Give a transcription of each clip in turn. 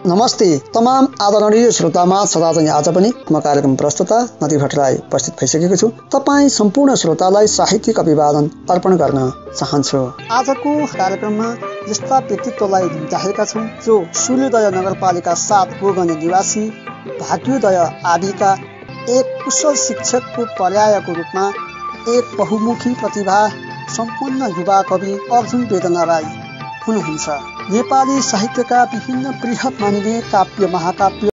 नमस्ते तमाम आदरणीय श्रोतामा सदा चाहिँ आज पनि म कार्यक्रम प्रस्तुता नदी भट्टराई उपस्थित भइसकेको छु। तपाईँ सम्पूर्ण श्रोतालाई साहित्यिक अभिवादन अर्पण गर्न चाहन्छु। आजको कार्यक्रममा यस्ता व्यक्तित्वलाई चाहेका छौँ जो सूर्योदय नगरपालिका 7 गोगने निवासी भाग्योदय आदिका एक कुशल शिक्षकको पर्यायको रूपमा एक बहुमुखी प्रतिभा सम्पन्न युवा कवि अर्जुन वेदना राई हुनुहुन्छ। नेपाली साहित्यका विभिन्न बृहत मानिने काव्य महाकाव्य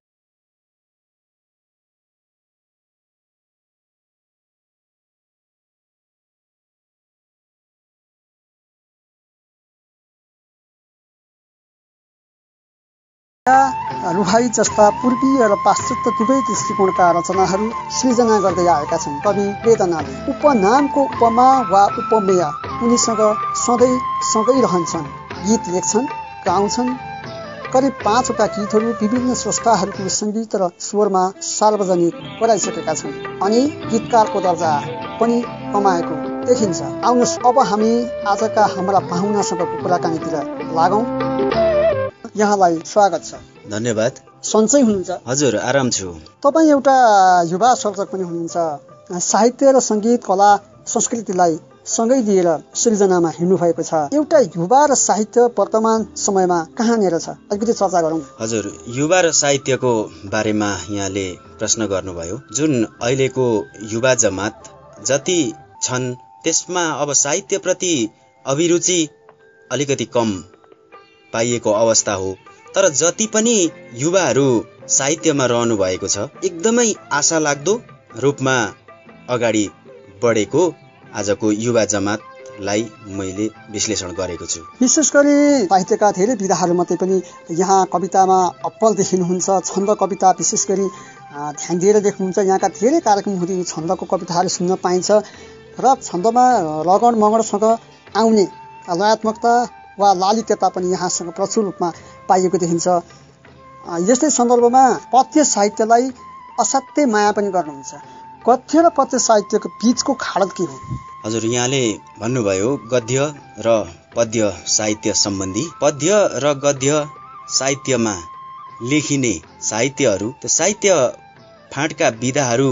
रुहाई जस्ता पूर्वीय र पाश्चात्य दुवै दृष्टिकोणका रचनाहरू सृजना गर्दै आएका छन्। कवि वेदनाले उपनामको उपमा वा उपमेय उनीसँग सधैँ सँगै रहन्छन्। गीत लेख्छन्, गाउँछन्। करिब 5वटा गीतहरू विभिन्न स्रष्टाहरूको सङ्गीत र स्वरमा सार्वजनिक गराइसकेका छन् अनि गीतकारको दर्जा पनि कमाएको देखिन्छ। आउनुहोस् अब हामी आजका हाम्रा पाहुनासँगको कुराकानीतिर लागौँ। यहाँलाई स्वागत छ। धन्यवाद। सन्चै हुनुहुन्छ? हजुर, आराम छु। तपाईँ एउटा युवा सर्जक पनि हुनुहुन्छ। साहित्य र सङ्गीत कला संस्कृतिलाई सँगै लिएर सृजनामा हिँड्नु भएको छ। एउटा युवा र साहित्य वर्तमान समयमा कहाँनिर छ, अलिकति चर्चा गरौँ। हजुर, युवा र साहित्यको बारेमा यहाँले प्रश्न गर्नुभयो। जुन अहिलेको युवा जमात जति छन् त्यसमा अब साहित्यप्रति अभिरुचि अलिकति कम पाइएको अवस्था हो। तर जति पनि युवाहरू साहित्यमा रहनु भएको छ एकदमै आशा लाग्दो रूपमा अगाडि बढेको आजको युवा जमातलाई मैले विश्लेषण गरेको छु। विशेष गरी साहित्यका धेरै विधाहरू मध्ये पनि यहाँ कवितामा अब्बल देखिनुहुन्छ। छन्द कविता विशेष गरी ध्यान दिएर लेख्नुहुन्छ। यहाँका धेरै कार्यक्रमहरू छन्दको कविताहरू सुन्न पाइन्छ र छन्दमा लगन मगनसँग आउने लयात्मकता वा लालित्यता पनि यहाँसँग प्रचुर रूपमा पाइएको देखिन्छ। यस्तै सन्दर्भमा पद्य साहित्यलाई असाध्यै माया पनि गर्नुहुन्छ। गद्य र पद्य साहित्यको बीचको खाडल के हो? हजुर, यहाँले भन्नुभयो गद्य र पद्य साहित्य सम्बन्धी। पद्य र गद्य साहित्यमा लेखिने साहित्यहरू त्यो साहित्य फाँटका विधाहरू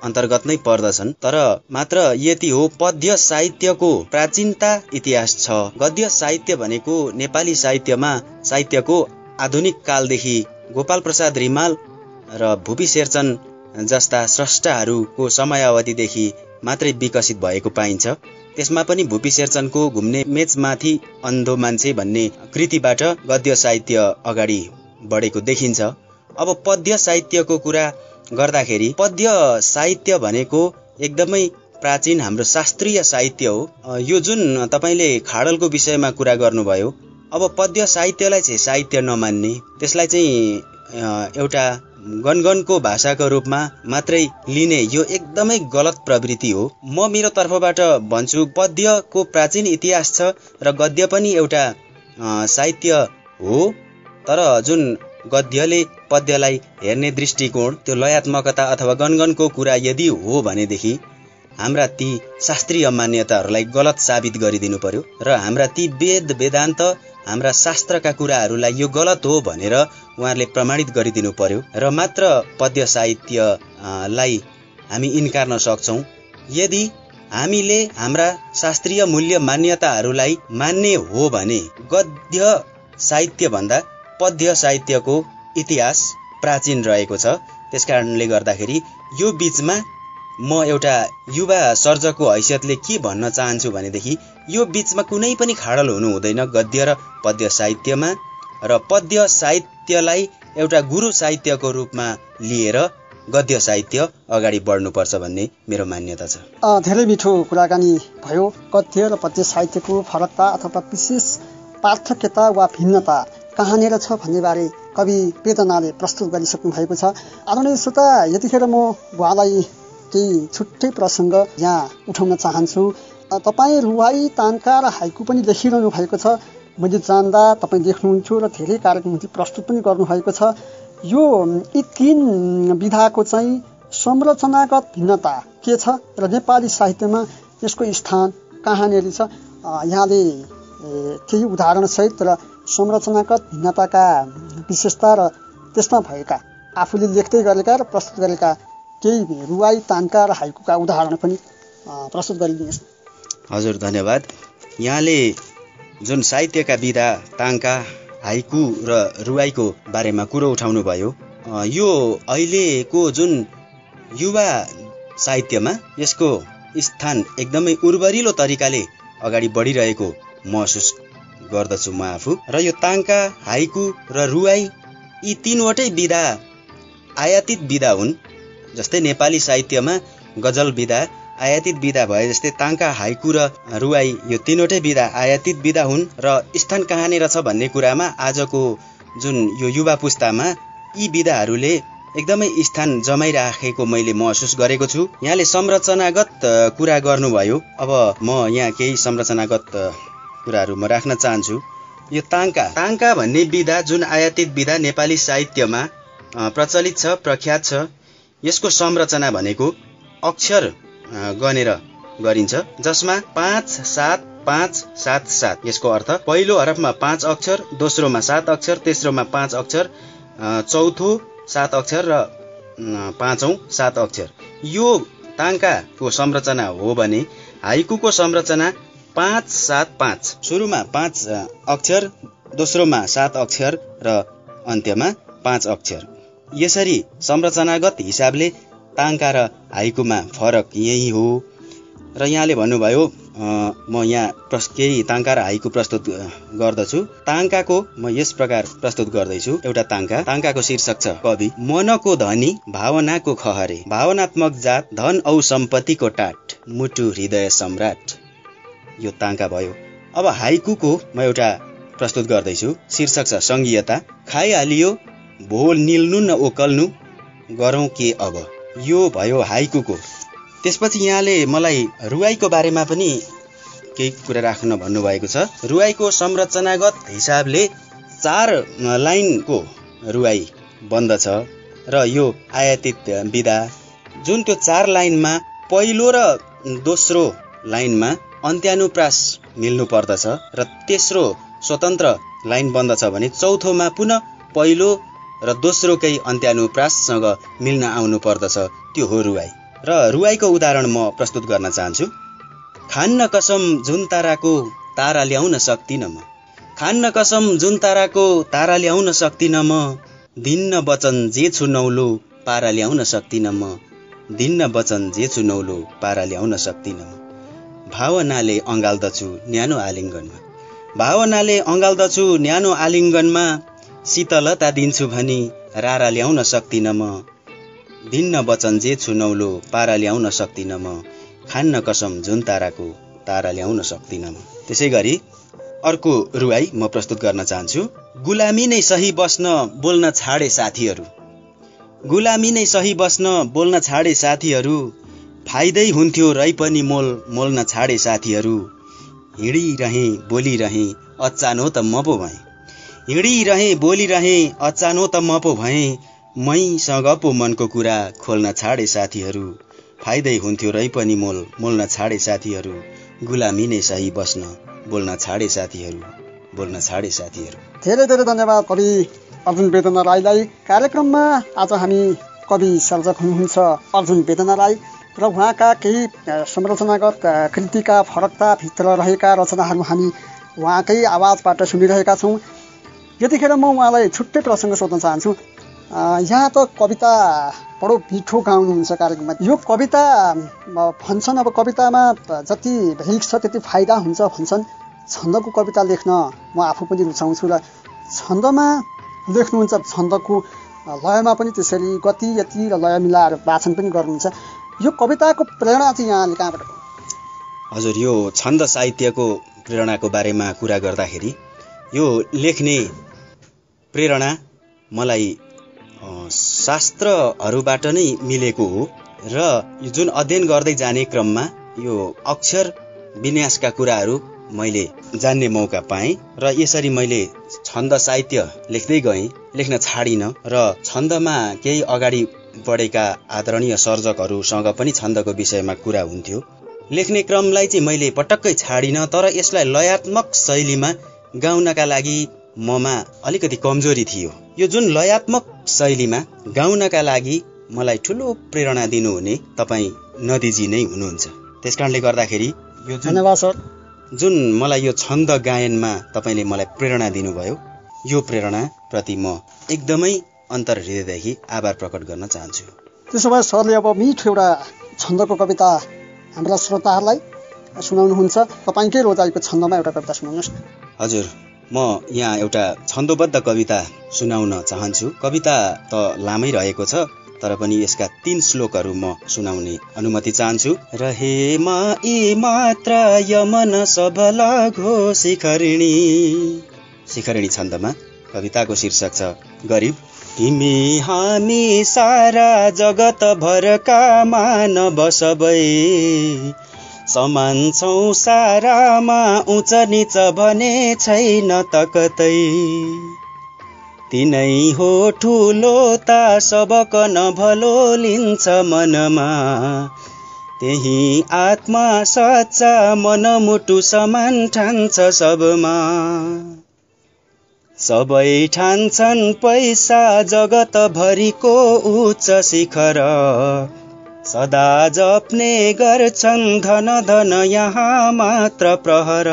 अन्तर्गत नै पर्दछन्। तर मात्र यति हो, पद्य साहित्यको प्राचीनता इतिहास छ। गद्य साहित्य भनेको नेपाली साहित्यको आधुनिक कालदेखि गोपाल प्रसाद रिमाल र भुपी शेरचन जस्ता स्रष्टाहरूको समयावधिदेखि मात्रै विकसित भएको पाइन्छ। त्यसमा पनि भुपी शेरचनको घुम्ने मेचमाथि अन्धो मान्छे भन्ने कृतिबाट गद्य साहित्य अगाडि बढेको देखिन्छ। अब पद्य साहित्यको कुरा गर्दाखेरि पद्य साहित्य भनेको एकदमै प्राचीन हाम्रो शास्त्रीय साहित्य हो। यो जुन तपाईँले खाडलको विषयमा कुरा गर्नुभयो, अब पद्य साहित्यलाई चाहिँ साहित्य नमान्ने, त्यसलाई चाहिँ एउटा गणगणको भाषाको रूपमा मात्रै लिने यो एकदमै गलत प्रवृत्ति हो। म मेरो तर्फबाट भन्छु पद्यको प्राचीन इतिहास छ र गद्य पनि एउटा साहित्य हो। तर जुन गद्यले पद्यलाई हेर्ने दृष्टिकोण त्यो लयात्मकता अथवा गणगणको कुरा यदि हो भनेदेखि हाम्रा ती शास्त्रीय मान्यताहरूलाई गलत साबित गरिदिनु पर्यो र हाम्रा ती वेद वेदान्त हाम्रा शास्त्रका कुराहरूलाई यो गलत हो भनेर उहाँहरूले प्रमाणित गरिदिनु पर्यो र मात्र पद्य साहित्यलाई हामी इन्कार्न सक्छौँ। यदि हामीले हाम्रा शास्त्रीय मूल्य मान्यताहरूलाई मान्ने हो भने गद्य साहित्यभन्दा पद्य साहित्यको इतिहास प्राचीन रहेको छ। त्यसकारणले गर्दाखेरि यो बीचमा म एउटा युवा सर्जकको हैसियतले के भन्न चाहन्छु भनेदेखि यो बीचमा कुनै पनि खाडल हुनु हुँदैन गद्य र पद्य साहित्यमा, र पद्य साहित्यलाई एउटा गुरु साहित्यको रूपमा लिएर गद्य साहित्य अगाडि बढ्नुपर्छ भन्ने मेरो मान्यता छ। धेरै मिठो कुराकानी भयो। गद्य र पद्य साहित्यको फरकता अथवा विशेष पार्थक्यता वा भिन्नता कहाँनिर छ भन्ने बारे कवि वेदनाले प्रस्तुत गरिसक्नु भएको छ। आदरणीय श्रोता, यतिखेर म उहाँलाई केही छुट्टै प्रसङ्ग यहाँ उठाउन चाहन्छु। तपाईँ रुवाई, तानका र हाइकु पनि लेखिरहनु भएको छ। मैले जान्दा तपाईँ लेख्नुहुन्थ्यो र धेरै कार्यक्रमहरू प्रस्तुत पनि गर्नुभएको छ। यो यी 3 विधाको चाहिँ संरचनागत भिन्नता के छ र नेपाली साहित्यमा यसको स्थान कहाँनिर छ? यहाँले केही उदाहरणसहित र संरचनागत भिन्नताका विशेषता र त्यसमा भएका आफूले लेख्दै गरेका र प्रस्तुत गरेका केही रुवाई तानका र हाइकुका उदाहरण पनि प्रस्तुत गरिदिनुहोस्। हजुर धन्यवाद। यहाँले जुन साहित्यका विधा ताङ्का हाइकु र रुवाईको बारेमा कुरो उठाउनु भयो, यो अहिलेको जुन युवा साहित्यमा यसको स्थान एकदमै उर्वरिलो तरिकाले अगाडि बढिरहेको महसुस गर्दछु म आफू। र यो ताङ्का हाइकु र रुवाई यी तीनवटै विधा आयातित विधा हुन्। जस्तै नेपाली साहित्यमा गजल विधा आयातित विधा भए जस्तै ताङ्का हाइकु र रुवाई यो तीनवटै विधा आयातित विधा हुन् र स्थान कहाँनिर छ भन्ने कुरामा आजको जुन यो युवा पुस्तामा यी विधाहरूले एकदमै स्थान जमाइराखेको मैले महसुस गरेको छु। यहाँले संरचनागत कुरा गर्नुभयो, अब म यहाँ केही संरचनागत कुराहरू म राख्न चाहन्छु। यो ताङ्का भन्ने विधा जुन आयातित विधा नेपाली साहित्यमा प्रचलित छ, प्रख्यात छ, यसको संरचना भनेको अक्षर गनेर गरिन्छ, जसमा 5-7-5-7-7 यसको अर्थ पहिलो हरफमा 5 अक्षर, दोस्रोमा 7 अक्षर, तेस्रोमा 5 अक्षर, चौथो 7 अक्षर र पाँचौं 7 अक्षर। यो ताङ्काको संरचना हो भने हाइकुको संरचना 5-7-5, सुरुमा 5 अक्षर, दोस्रोमा 7 अक्षर र अन्त्यमा 5 अक्षर। यसरी संरचनागत हिसाबले ताङ्का र हाइकुमा फरक यही हो। र यहाँले भन्नुभयो, म यहाँ केही ताङ्का र हाइकु प्रस्तुत गर्दछु। ताङ्काको म यस प्रकार प्रस्तुत गर्दैछु। एउटा ताङ्काको शीर्षक छ कवि मनको धनी भावनाको खहरे, भावनात्मक जात धन औ सम्पत्तिको टाट, मुटु हृदय सम्राट। यो ताङ्का भयो। अब हाइकुको म एउटा प्रस्तुत गर्दैछु। शीर्षक छ सङ्घीयता, खाइहालियो भोल निल्नु न ओकल्नु, गरौँ के अब। यो भयो हाइकुको। त्यसपछि यहाँले मलाई रुवाईको बारेमा पनि केही कुरा राख्न भन्नुभएको छ। रुवाईको संरचनागत हिसाबले 4 लाइनको रुवाई बन्दछ र यो आयातित विधा जुन त्यो 4 लाइनमा पहिलो र दोस्रो लाइनमा अन्त्यानुप्रास मिल्नु पर्दछ र तेस्रो स्वतन्त्र लाइन बन्दछ भने चौथोमा पुनः पहिलो र दोस्रोकै अन्त्यानुप्राससँग मिल्न आउनु पर्दछ। त्यो हो रुवाई। र रुवाईको उदाहरण म प्रस्तुत गर्न चाहन्छु। खान्न कसम जुन ताराको तारा ल्याउन सक्दिन म, खान्न कसम जुन ताराको तारा ल्याउन सक्दिन म, दिन्न वचन जे छु नौलो पारा ल्याउन सक्दिन म, दिन्न वचन जे छु नौलो पारा ल्याउन सक्दिन म। भावनाले अँगाल्दछु न्यानो आलिङ्गनमा, भावनाले अँगाल्दछु न्यानो आलिङ्गनमा, शीतलता दिन्छु भनी रारा ल्याउन सक्दिन म, दिन्न वचन जे छु नौलो पारा ल्याउन सक्दिन म, खान्न कसम जुन ताराको तारा ल्याउन सक्दिन म। त्यसै गरी अर्को रुवाई म प्रस्तुत गर्न चाहन्छु। गुलामी नै सही बस्न बोल्न छाडे साथीहरू, गुलामी नै सही बस्न बोल्न छाडे साथीहरू, फाइदै हुन्थ्यो रै पनि मोल्न छाडे साथीहरू, हिँडिरहे बोलिरहे अचानो त म पो भएँ, हिँडिरहे बोलिरहे अचानो त म पो भएँ, मैसँग पो मनको कुरा खोल्न छाडे साथीहरू, फाइदै हुन्थ्यो रै पनि मोल्न छाडे साथीहरू, गुलामी नै सही बस्न बोल्न छाडे साथीहरू, बोल्न छाडे साथीहरू। धेरै धेरै धन्यवाद कवि अर्जुन वेदना राईलाई। कार्यक्रममा आज हामी कवि सर्जक हुनुहुन्छ अर्जुन वेदना राई र उहाँका केही संरचनागत कृतिका फरकता भित्र रहेका रचनाहरू हामी उहाँकै आवाजबाट सुनिरहेका छौँ। यतिखेर म उहाँलाई छुट्टै प्रसङ्ग सोध्न चाहन्छु। यहाँ त कविता बडो मिठो गाउनुहुन्छ कार्यक्रममा। यो कविता भन्छन्, अब कवितामा जति रिक्स छ त्यति फाइदा हुन्छ भन्छन्। छन्दको कविता लेख्न म आफू पनि रुचाउँछु र छन्दमा लेख्नुहुन्छ, छन्दको लयमा पनि त्यसरी गति यति र लय मिलाएर वाचन पनि गर्नुहुन्छ। यो कविताको प्रेरणा चाहिँ यहाँले कहाँबाट? हजुर, यो छन्द साहित्यको प्रेरणाको बारेमा कुरा गर्दाखेरि यो लेख्ने प्रेरणा मलाई शास्त्रहरूबाट नै मिलेको हो र यो जुन अध्ययन गर्दै जाने क्रममा यो अक्षर विन्यासका कुराहरू मैले जान्ने मौका पाएँ र यसरी मैले छन्द साहित्य लेख्दै गएँ, लेख्न छाडिन र छन्दमा केही अगाडि बढेका आदरणीय सर्जकहरूसँग पनि छन्दको विषयमा कुरा हुन्थ्यो। लेख्ने क्रमलाई चाहिँ मैले पटक्कै छाडिन, तर यसलाई लयात्मक शैलीमा गाउनका लागि ममा अलिकति कमजोरी थियो। यो जुन लयात्मक शैलीमा गाउनका लागि मलाई ठुलो प्रेरणा दिनुहुने तपाईँ नदीजी नै हुनुहुन्छ। त्यसकारणले गर्दाखेरि यो धन्यवाद सर। जुन मलाई यो छन्द गायनमा तपाईँले मलाई प्रेरणा दिनुभयो, यो प्रेरणा प्रति म एकदमै अन्तर हृदयदेखि आभार प्रकट गर्न चाहन्छु। त्यसो भए सरले अब मिठो एउटा छन्दको कविता हाम्रा श्रोताहरूलाई सुनाउनुहुन्छ। तपाईँकै रोजाइको छन्दमा एउटा कविता सुनाउनुहोस् न। हजुर, म यहाँ एउटा छन्दोबद्ध कविता सुनाउन चाहन्छु। कविता त लामै रहेको छ, तर पनि यसका 3 श्लोकहरू म सुनाउने अनुमति चाहन्छु। रहे माई मात्र यमन सबल घो शिखरिणी। शिखरिणी छन्दमा कविताको शीर्षक छ गरिब। तिमी हामी सारा जगत भरका मानव सबै, समान छौ सारामा उच्च नीच भने छैन त कतै। तिनै हो ठुलो त सबक नभलो लिन्छ मनमा, त्यही आत्मा सच्चा मनमुटु समान ठान्छ सबमा। सबै ठान्छन् पैसा जगत भरिको उच्च शिखर, सदा जप्ने गर्छन् धन धन यहाँ मात्र प्रहर।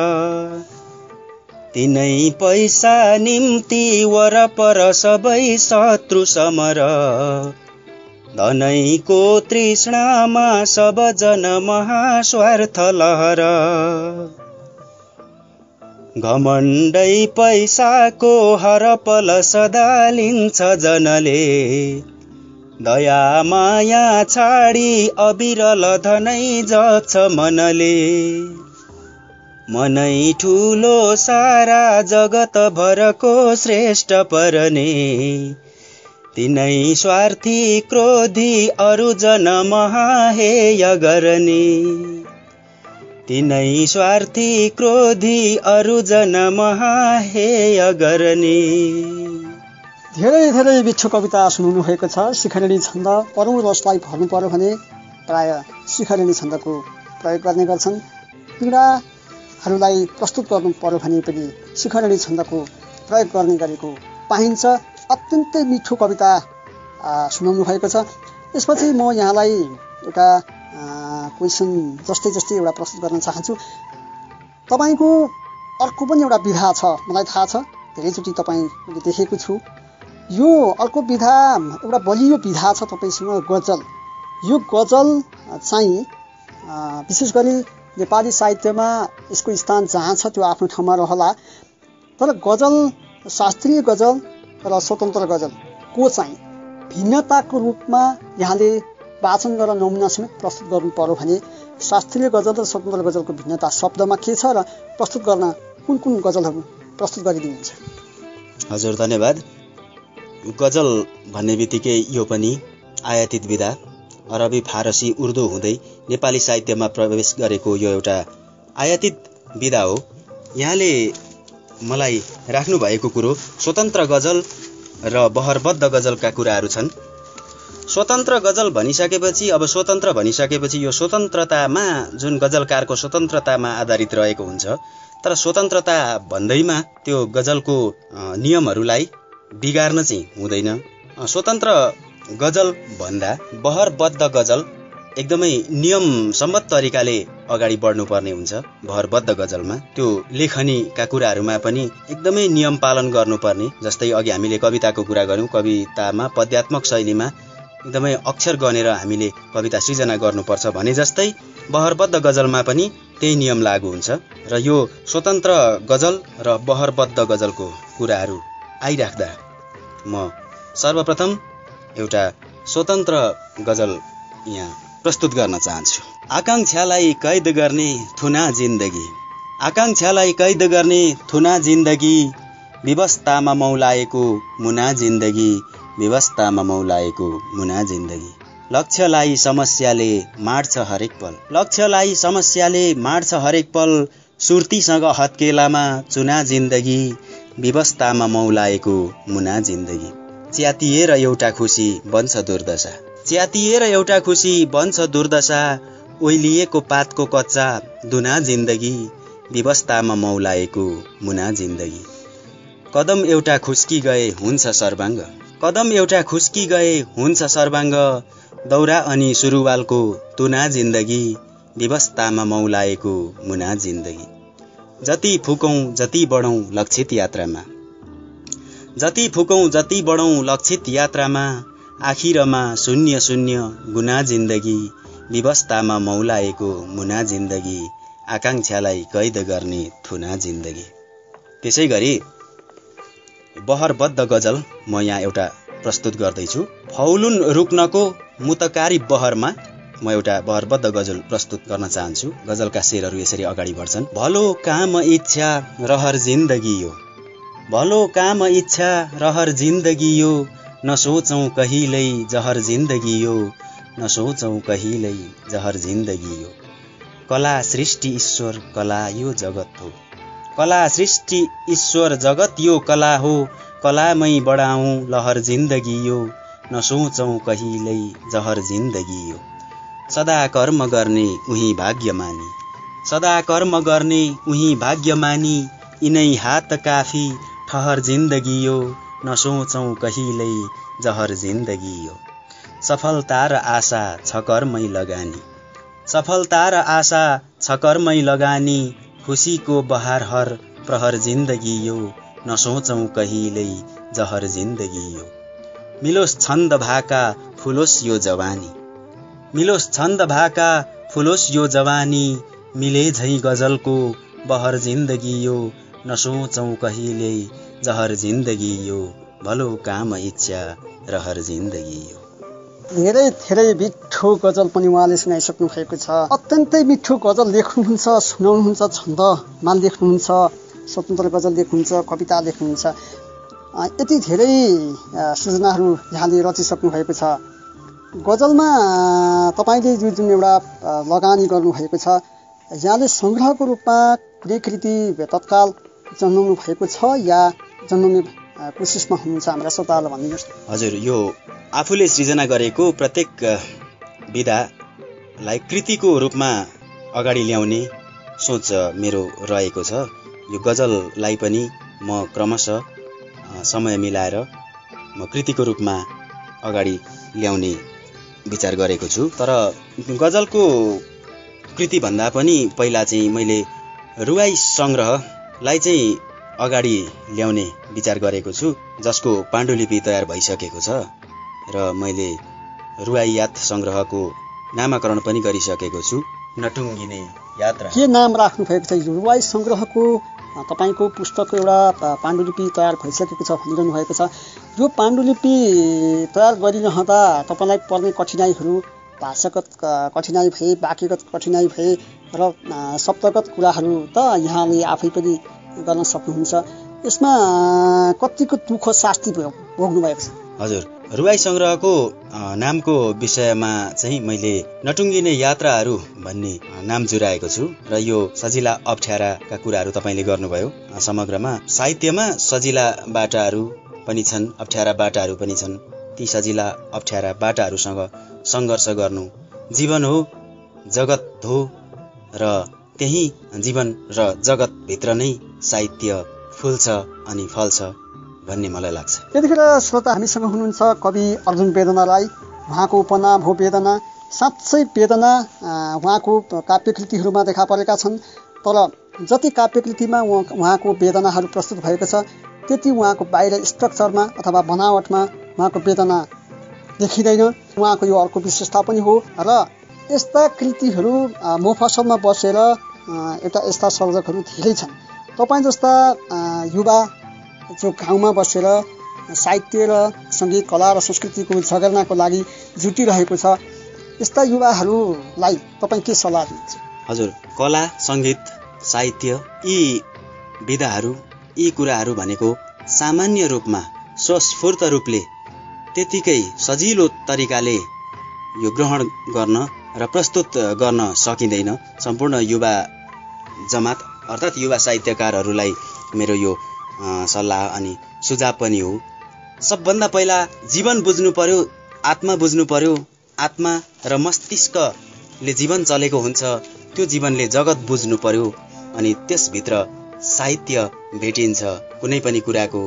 तिनै पैसा निम्ति वरपर सबै शत्रु समर, धनैको तृष्णामा सब जन महास्वार्थ लहर। घमण्डै पैसाको हरपल सदा लिन्छ जनले, दया माया छाडी अबिरल धनै जप्छ मनले। मनै ठुलो सारा जगत भरको श्रेष्ठ परने, तिनै स्वार्थी क्रोधी अरु जन महाहेय गर्ने। तिनै स्वार्थी क्रोधी अरु जन महाहेय गर्ने। धेरै धेरै मिठो कविता सुनाउनु भएको छ। शिखरिणी छन्द परौँ रसलाई भर्नु पर्यो भने प्राय शिखरिणी छन्दको प्रयोग गर्ने गर्छन्। पीडाहरूलाई प्रस्तुत गर्नु पर्यो भने पनि शिखरिणी छन्दको प्रयोग गर्ने गरेको पाइन्छ। अत्यन्तै मिठो कविता सुनाउनु भएको छ। यसपछि म यहाँलाई एउटा क्वेसन जस्तै एउटा प्रस्तुत गर्न चाहन्छु। तपाईँको अर्को पनि एउटा विधा छ, मलाई थाहा छ, धेरैचोटि तपाईँले देखेको छु। यो अर्को विधा एउटा बलियो विधा छ तपाईँसँग, गजल। यो गजल चाहिँ विशेष गरी नेपाली साहित्यमा यसको स्थान जहाँ छ त्यो आफ्नो ठाउँमा रहला, तर गजल, शास्त्रीय गजल र स्वतन्त्र गजलको चाहिँ भिन्नताको रूपमा यहाँले वाचन गरेर नमुना समेत प्रस्तुत गर्नु पर्यो भने शास्त्रीय गजल र स्वतन्त्र गजलको भिन्नता शब्दमा के छ र प्रस्तुत गर्न कुन कुन गजलहरू प्रस्तुत गरिदिनुहुन्छ? हजुर, धन्यवाद। गजल भन्ने बित्तिकै यो पनि आयातित विधा, अरबी, फारसी, उर्दू हुँदै नेपाली साहित्यमा प्रवेश गरेको यो एउटा आयातित विधा हो। यहाँले मलाई राख्नु भएको कुरो स्वतन्त्र गजल र बहरबद्ध गजलका कुराहरू छन्। स्वतन्त्र गजल भनिसकेपछि, अब स्वतन्त्र भनिसकेपछि यो स्वतन्त्रतामा, जुन गजलकारको स्वतन्त्रतामा आधारित रहेको हुन्छ, तर स्वतन्त्रता भन्दैमा त्यो गजलको नियमहरूलाई बिगार्न चाहिँ हुँदैन। स्वतन्त्र गजल भन्दा बहरबद्ध गजल एकदमै नियमसम्मत तरिकाले अगाडि बढ्नुपर्ने हुन्छ। बहरबद्ध गजलमा त्यो लेखनीका कुराहरूमा पनि एकदमै नियम पालन गर्नुपर्ने। जस्तै अघि हामीले कविताको कुरा गऱ्यौँ, कवितामा पद्यात्मक शैलीमा एकदमै अक्षर गनेर हामीले कविता सृजना गर्नुपर्छ भने जस्तै बहरबद्ध गजलमा पनि त्यही नियम लागू हुन्छ। र यो स्वतन्त्र गजल र बहरबद्ध गजलको कुराहरू आइराख्दा म सर्वप्रथम एउटा स्वतन्त्र गजल यहाँ प्रस्तुत गर्न चाहन्छु। आकांक्षालाई कैद गर्ने थुना जिन्दगी, आकांक्षालाई कैद गर्ने थुना जिन्दगी, विवस्थामा मौलाएको मुना जिन्दगी, विवस्थामा मौलाएको मुना जिन्दगी। लक्ष्यलाई समस्याले मार्छ हरेक पल, लक्ष्यलाई समस्याले मार्छ हरेक पल, सुर्तीसँग हत्केलामा चुना जिन्दगी, विवस्थामा मौलाएको मुना जिन्दगी। च्यातिएर एउटा खुसी बन्छ दुर्दशा, च्यातिएर एउटा खुसी बन्छ दुर्दशा, ओइलिएको पातको कच्चा दुना जिन्दगी, विवस्थामा मौलाएको मुना जिन्दगी। कदम एउटा खुस्की गए हुन्छ सर्वाङ्ग, कदम एउटा खुस्की गए हुन्छ सर्वाङ्ग, दौरा अनि सुरुवालको तुना जिन्दगी, विवस्थामा मौलाएको मुना जिन्दगी। जति फुकौं जति बढौं लक्षित यात्रामा, जति फुकौं जति बढौं लक्षित यात्रामा, आखिरमा शून्य शून्य गुना जिन्दगी, विवस्थामा मौलाएको मुना जिन्दगी, आकांक्षालाई कैद गर्ने थुना जिन्दगी। त्यसै गरी बहरबद्ध गजल म यहाँ एउटा प्रस्तुत गर्दैछु। फौलुन रुक्नको मुतकारी बहरमा म एउटा बहरबद्ध गजल प्रस्तुत गर्न चाहन्छु। गजलका शेरहरू यसरी अगाडि बढ्छन्। भलो काम इच्छा रहर जिन्दगी यो, भलो काम इच्छा रहर जिन्दगी यो, नसोचौं कहिल्यै जहर जिन्दगी यो, नसोचौं कहिल्यै जहर जिन्दगी यो। कला सृष्टि ईश्वर कला यो जगत हो, कला सृष्टि ईश्वर जगत यो कला हो, कलामै बढाऊं लहर जिन्दगी यो, नसोचौं कहिल्यै जहर जिन्दगी यो। सदा कर्म गर्ने उही भाग्यमानी, सदा कर्म गर्ने उही भाग्यमानी, यिनै हात काफी ठहर जिन्दगी यो, नसोचौं कहिल्यै जहर जिन्दगी यो। सफलता र आशा छ कर्मै लगानी, सफलता र आशा छ कर्मै लगानी, खुसीको बहार हर प्रहर जिन्दगी यो, नसोचौं कहिल्यै जहर जिन्दगी यो। मिलोस् छन्द भाका फुलोस् यो जवानी, मिलोस् छन्द भाका फुलोस् यो जवानी, मिले झै गजलको बहर जिन्दगी यो, नसोचौं कहिल्यै जहर जिन्दगी यो। भलो काम इच्छा रहर जिन्दगी यो। धेरै धेरै मिठो गजल पनि उहाँले सुनाइसक्नु भएको छ। अत्यन्तै मिठो गजल लेख्नुहुन्छ, सुनाउनुहुन्छ, छन्दमा लेख्नुहुन्छ, स्वतन्त्र गजल लेख्नुहुन्छ, कविता लेख्नुहुन्छ। यति धेरै सृजनाहरू यहाँले रचिसक्नु भएको छ। गजलमा तपाईँले जुन एउटा लगानी गर्नुभएको छ, यहाँले सङ्ग्रहको रूपमा कुनै कृति तत्काल जन्माउनु भएको छ या जन्माउने कोसिसमा हुनुहुन्छ? हाम्रा श्रोताहरूलाई भनिदिनुहोस्। हजुर, यो आफूले सृजना गरेको प्रत्येक विधालाई कृतिको रूपमा अगाडि ल्याउने सोच मेरो रहेको छ। यो गजललाई पनि म क्रमशः समय मिलाएर म कृतिको रूपमा अगाडि ल्याउने विचार गरेको छु। तर गजलको कृति भन्दा पनि पहिला चाहिँ मैले रुवाई सङ्ग्रहलाई चाहिँ अगाडि ल्याउने विचार गरेको छु, जसको पाण्डुलिपि तयार भइसकेको छ र मैले रुवाई याद सङ्ग्रहको नामाकरण पनि गरिसकेको छु, नटुङ्गिने यात्रा। के नाम राख्नु भएको छ? रुवाई सङ्ग्रहको तपाईँको पुस्तकको एउटा पाण्डुलिपि तयार भइसकेको छ भनिरहनु भएको छ। यो पाण्डुलिपि तयार गरिरहँदा तपाईँलाई पर्ने कठिनाइहरू, भाषागत कठिनाइ भए, वाक्यगत कठिनाइ भए र शब्दगत कुराहरू त यहाँले आफै पनि गर्न सक्नुहुन्छ। यसमा कतिको दुःख शास्ति भोग्नु भएको छ? हजुर, रुवाई सङ्ग्रहको नामको विषयमा चाहिँ मैले नटुङ्गिने यात्राहरू भन्ने नाम जुराएको छु र यो सजिला अप्ठ्याराका कुराहरू तपाईँले गर्नुभयो। समग्रमा साहित्यमा सजिला बाटाहरू पनि छन्, अप्ठ्यारा बाटाहरू पनि छन्। ती सजिला अप्ठ्यारा बाटाहरूसँग सङ्घर्ष गर्नु जीवन हो, जगत हो र त्यही जीवन र जगतभित्र नै साहित्य फुल्छ अनि फल्छ भन्ने मलाई लाग्छ। त्यतिखेर श्रोता हामीसँग हुनुहुन्छ कवि अर्जुन वेदना राई। उहाँको उपनाम हो वेदना। साँच्चै वेदना उहाँको काव्यकृतिहरूमा देखा परेका छन्, तर जति काव्यकृतिमा उहाँको वेदनाहरू प्रस्तुत भएको छ, त्यति उहाँको बाहिर स्ट्रक्चरमा अथवा बनावटमा उहाँको वेदना देखिँदैन। उहाँको यो अर्को विशेषता पनि हो र यस्ता कृतिहरू मोफसलमा बसेर एउटा यस्ता सर्जकहरू धेरै छन्। तपाईँ जस्ता युवा जो गाउँमा बसेर साहित्य र सङ्गीत, कला र संस्कृतिको जगर्नाको लागि जुटिरहेको छ, यस्ता युवाहरूलाई तपाईँ के सल्लाह दिनुहुन्छ? हजुर, कला, सङ्गीत, साहित्य यी विधाहरू, यी कुराहरू भनेको सामान्य रूपमा स्वस्फूर्त रूपले त्यतिकै सजिलो तरिकाले यो ग्रहण गर्न र प्रस्तुत गर्न सकिँदैन। सम्पूर्ण युवा जमात अर्थात् युवा साहित्यकारहरूलाई मेरो यो सल्लाह अनि सुझाव पनि हो। सबभन्दा पहिला जीवन बुझ्नु पर्यो, आत्मा बुझ्नु पर्यो। आत्मा र मस्तिष्कले जीवन चलेको हुन्छ, त्यो जीवनले जगत बुझ्नु पर्यो अनि त्यसभित्र साहित्य भेटिन्छ। कुनै पनि कुराको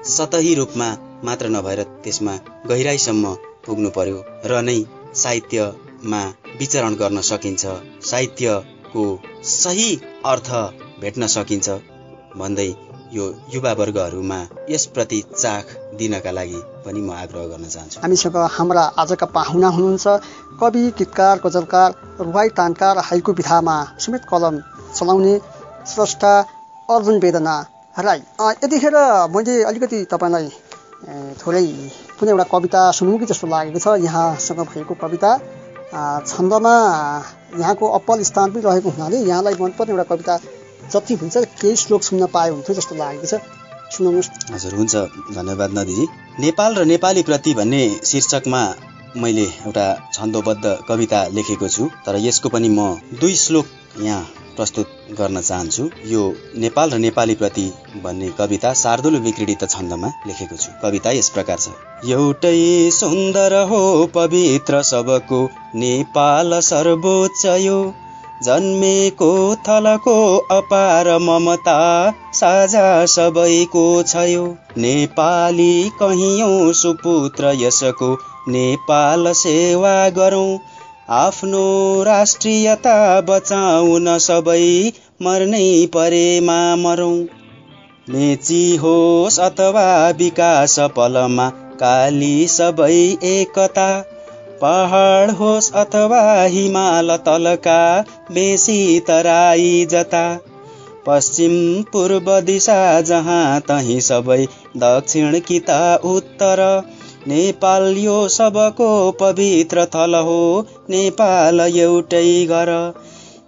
सतही रूपमा मात्र नभएर त्यसमा गहिराईसम्म पुग्नु पर्यो र नै साहित्यमा विचरण गर्न सकिन्छ, साहित्यको सही अर्थ भेट्न सकिन्छ भन्दै यो युवा वर्गहरूमा यसप्रति चाख दिनका लागि पनि म आग्रह गर्न चाहन्छु। हामीसँग हाम्रा आजका पाहुना हुनुहुन्छ कवि, गीतकार, गजलकार, रुवाई, तानकार, हाइकु विधामा समेत कलम चलाउने स्रष्टा अर्जुन वेदना राई। यतिखेर मैले अलिकति तपाईँलाई थोरै कुनै एउटा कविता सुनौँ कि जस्तो लागेको छ। यहाँसँग भएको कविता छन्दमा यहाँको अप्पल स्थान पनि रहेको हुनाले यहाँलाई मनपर्ने एउटा कविता जति हुन्छ केही श्लोक सुन्न पाए हुन्थ्यो जस्तो लागेको छ। सुनाउनुहोस्। हजुर, हुन्छ, धन्यवाद नदीजी। नेपाल र नेपाली प्रति भन्ने शीर्षकमा मैले एउटा छन्दोबद्ध कविता लेखेको छु, तर यसको पनि म 2 श्लोक यहाँ प्रस्तुत गर्न चाहन्छु। यो नेपाल र नेपाली प्रति भन्ने कविता शार्दूल विक्रीडित छन्दमा लेखेको छु। कविता यस प्रकार छ। एउटै सुन्दर हो पवित्र सबको नेपाल सर्वोच्च यो, जन्मेको थलको अपार ममता साझा सबैको छ यो। नेपाली कहियौं सुपुत्र यसको नेपाल सेवा गरौं, आफ्नो राष्ट्रियता बचाउन सबै मर्नै परेमा मरौं। मेची होस् अथवा विकास पलमा काली सबै एकता, पहाड होस् अथवा हिमाल तलका बेसी तराई जता, पश्चिम पूर्व दिशा जहाँ तहीँ सबै दक्षिण किता उत्तर, नेपाल यो सबको पवित्र थल हो नेपाल एउटै घर।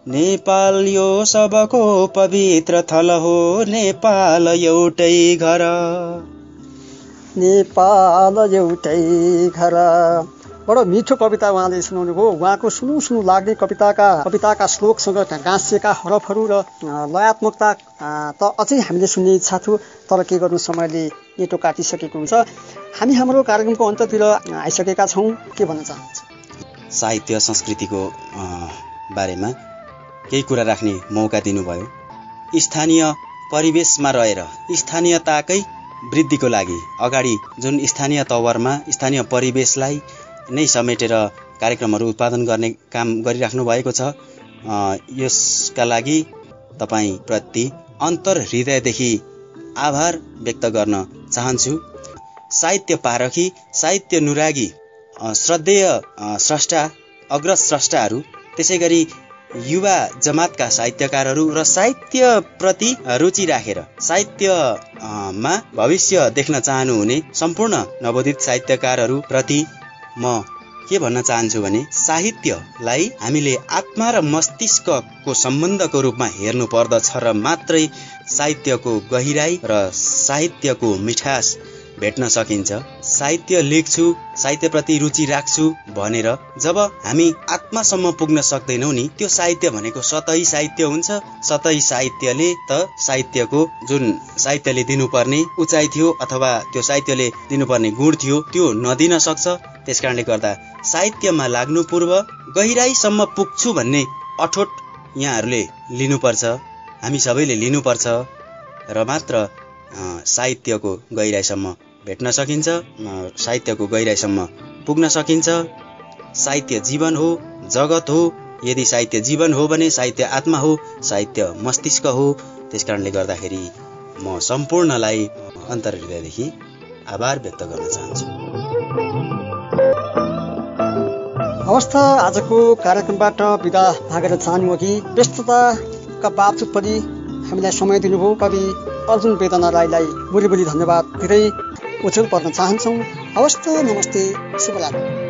नेपाल यो सबको पवित्र थल हो नेपाल एउटै घर। नेपाल एउटै घर। बडो मिठो कविता उहाँले सुनाउनु भयो। उहाँको सुनु सुनु लाग्ने कविताका श्लोकसँग गाँसिएका हरफहरू र लयात्मकता त अझै हामीले सुन्ने इच्छा थियो, तर के गर्नु, समयले नेटो काटिसकेको हुन्छ। हामी हाम्रो कार्यक्रमको अन्ततिर आइसकेका छौँ। के भन्न चाहन्छ? साहित्य संस्कृतिको बारेमा केही कुरा राख्ने मौका दिनुभयो। स्थानीय परिवेशमा रहेर स्थानीयताकै वृद्धिको लागि अगाडि जुन स्थानीय तवरमा स्थानीय परिवेशलाई नै समेटेर कार्यक्रमहरू उत्पादन गर्ने काम गरिराख्नु भएको छ। यसका लागि तपाईप्रति अन्तर हृदयदेखि आभार व्यक्त गर्न चाहन्छु। साहित्य पारखी, साहित्य नुरागी, श्रद्धेय स्रष्टा, अग्रज स्रष्टाहरू, त्यसै गरी युवा जमातका साहित्यकारहरू र साहित्यप्रति रुचि राखेर साहित्यमा भविष्य देख्न चाहनुहुने सम्पूर्ण नवोदित साहित्यकारहरू प्रति म के भन्न चाहन्छु भने, साहित्यलाई हामीले आत्मा र मस्तिष्कको सम्बन्धको रूपमा हेर्नु पर्दछ र मात्रै साहित्यको गहिराई र साहित्यको मिठास भेट्न सकिन्छ। साहित्य लेख्छु, साहित्यप्रति रुचि राख्छु भनेर जब हामी आत्मासम्म पुग्न सक्दैनौँ नि, त्यो साहित्य भनेको सतही साहित्य हुन्छ। सतही साहित्यले त साहित्यको जुन साहित्यले दिनुपर्ने उचाइ थियो अथवा त्यो साहित्यले दिनुपर्ने गुण थियो त्यो नदिन सक्छ। त्यसकारणले गर्दा साहित्यमा लाग्नु पूर्व गहिराईसम्म पुग्छु भन्ने अठोट यहाँहरूले लिनुपर्छ, हामी सबैले लिनुपर्छ र मात्र साहित्यको गहिराईसम्म भेट्न सकिन्छ, साहित्यको गहिराईसम्म पुग्न सकिन्छ। साहित्य जीवन हो, जगत हो। यदि साहित्य जीवन हो भने साहित्य आत्मा हो, साहित्य मस्तिष्क हो। त्यसकारणले गर्दाखेरि म सम्पूर्णलाई अन्तर हृदयदेखि आभार व्यक्त गर्न चाहन्छु। अवस्था आजको कार्यक्रमबाट बिदा भागेर जानु अघि व्यस्तताका बावजुद पनि हामीलाई समय दिनुभयो कवि अर्जुन वेदना राईलाई बुली धन्यवाद दिँदै उछल पर्न चाहन्छौँ। हवस् त, नमस्ते, शुभरात्री।